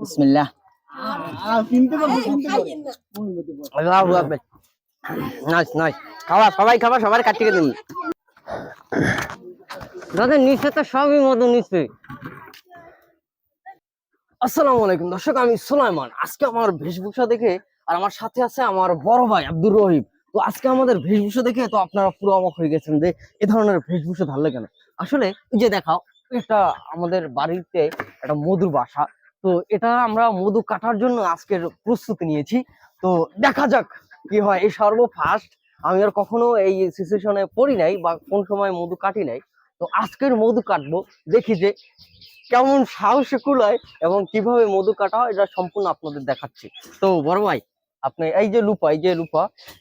বিসমিল্লাহ। আল্লাহু আকবার। Nice nice. খাওয়া সবাই খাবার সবার কাটিয়ে দিন। দাদা নিচে তো সবই মধু নিচে। আসসালামু আলাইকুম দর্শক, আমি সুলাইমান। আজকে আমার বেশভূষা দেখে আর আমার সাথে আছে আমার বড় ভাই আব্দুর রহিম। তো আজকে আমাদের বেশভূষা দেখে তো আপনারা পুরো অবাক হয়ে গেছেন যে এ ধরনের বেশভূষা ধরলে কেন। আসলে এই যে দেখাও, এটা আমাদের বাড়িতে একটা মধুর বাসা। তো এটা আমরা মধু কাটার জন্য আজকের প্রস্তুতি নিয়েছি। তো দেখা যাক কি হয়। এই ফার্স্ট আমি আর কখনো এই সিচুয়েশনে পড়ি নাই বা কোন সময় মধু কাটি নাই। তো আজকের মধু কাটবো, দেখি যে কেমন সাহসে কুলায় এবং কিভাবে মধু কাটা হয় এটা সম্পূর্ণ আপনাদের দেখাচ্ছি। তো বড় ভাই, আপনি এই যে লুপা,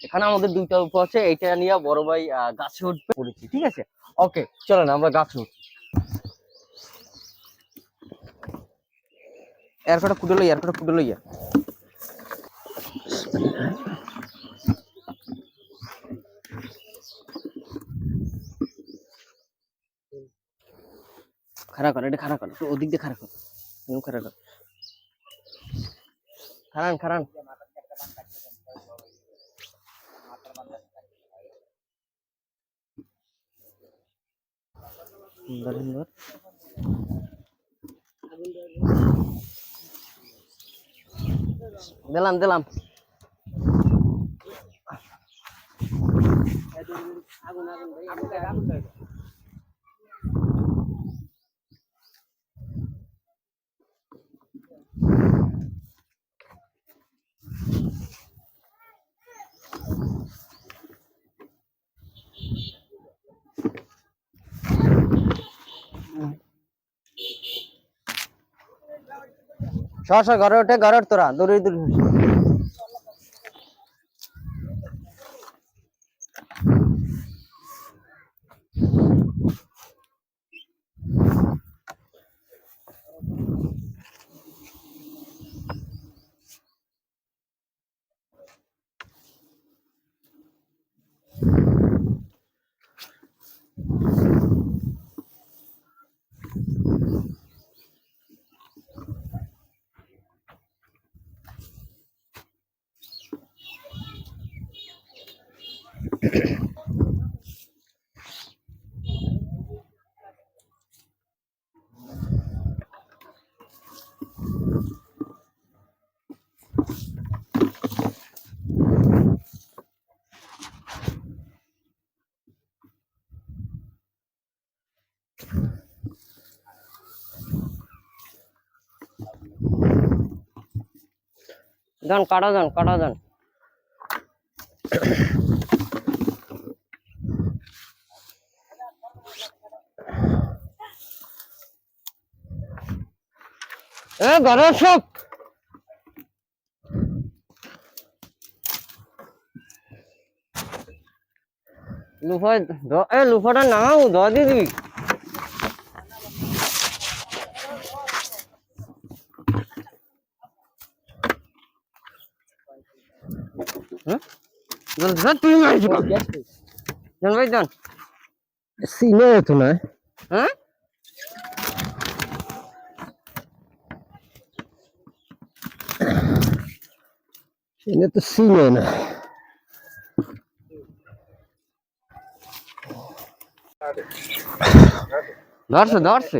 এখানে আমাদের দুইটা লুপা আছে, এইটা নিয়ে বড় ভাই গাছে উঠবে পড়েছি, ঠিক আছে? ওকে, চলেন আমরা গাছে উঠি। এয়ারকটা ফুটে লইয়া খাড়া কর, এটা খাড়া কর, একটু ওদিক দিয়ে খাড়া কর, খাড়া কর, খাড়ান। সুন্দর দিলাম। সর ঘরে ওঠে, ঘরে তোরা দৌড়ে যান, কাটা যান। ঘরে সব লুফাটা নামাও, ধোয়া দিয়ে দিবি। তুই মারিস জান ভাই, যান সিনে হতো না। হ্যাঁ, সিনে তো সিনে না। ধরছে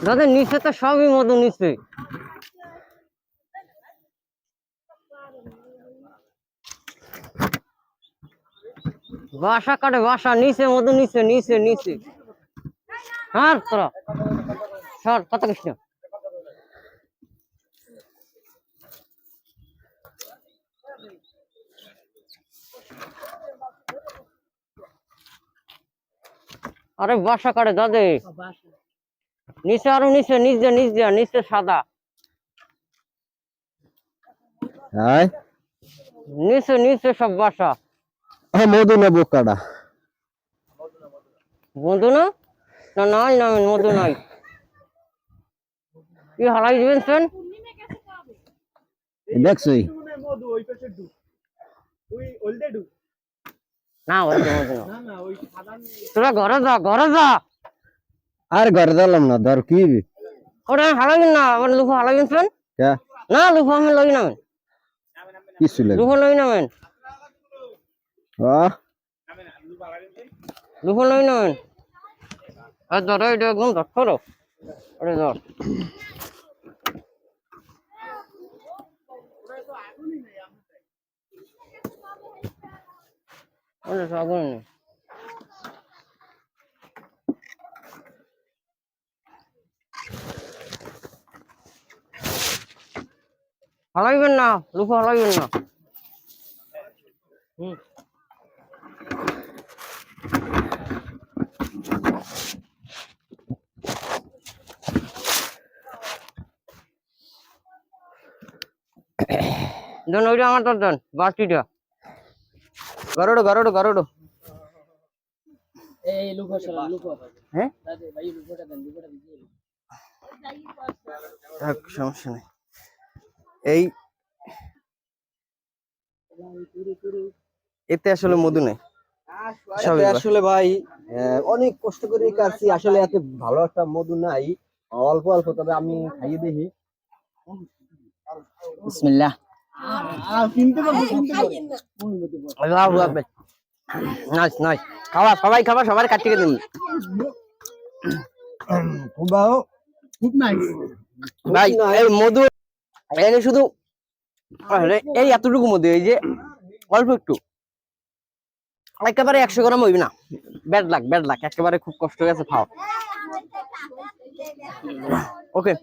দাদা নিচে তো সবই মধু নিচে। বাসা কাটে বাসা, নিচে মধু নিচে। হ্যাঁ তোরা সর, কথা কৃষ্ণ। আরে বাসা কাটে দাদে, নিচে আরো নিচে সাদা। হ্যাঁ নিচে নিচে সব বাসা। মধু না বোকাটা? মধু না? না নাই নামেন, মধু নাই। কি হালাই দিবেন সেন? দেখছই না ওই তো মধু না। তোরা ঘরে যা, ঘরে যা। আর ঘরে দিলাম না, ধর কি ওটা হালাইবেন না, আমার লুফো হালাইবেন সেন? না লুফো আমি লই নামেন, কিছু লাগে লুফো লই নামেন, লুফো লই নামেন। আর ধরো এটা একদম ধর করো, ওরে ধর। ওরে আগুন নেই। হালাইবেন না, লুফো হালাইবেন না। দেন ওইটা আমার তো দেন, বাটিটা। গারোডো গারোডো গারোডো। এই লুকো সরা লুকো। হ্যাঁ দাদা ভাই লুকোটা দেন, লুকোটা দিতে। থাক, সমস্যা নেই। এই এতে আসলে মধু নেই। এতে আসলে ভাই অনেক কষ্ট করে কাটছি, আসলে এত ভালো একটা মধু নাই, অল্প অল্প, তবে আমি খাইয়ে দেখি। বিসমিল্লাহ। আল্লাহু আকবার। Nice nice. খাওয়া, সবাই খাবার, সবার কাটিয়ে দিন। খুব নাইস। ভাই এই মধু এনে শুধু এই এতটুকু মধু, এই যে অল্প একটু, একেবারে 100 গ্রাম হইবে না। ব্যাড লাক, ব্যাড লাক, একেবারে খুব কষ্ট হয়ে গেছে খাওয়া। ওকে।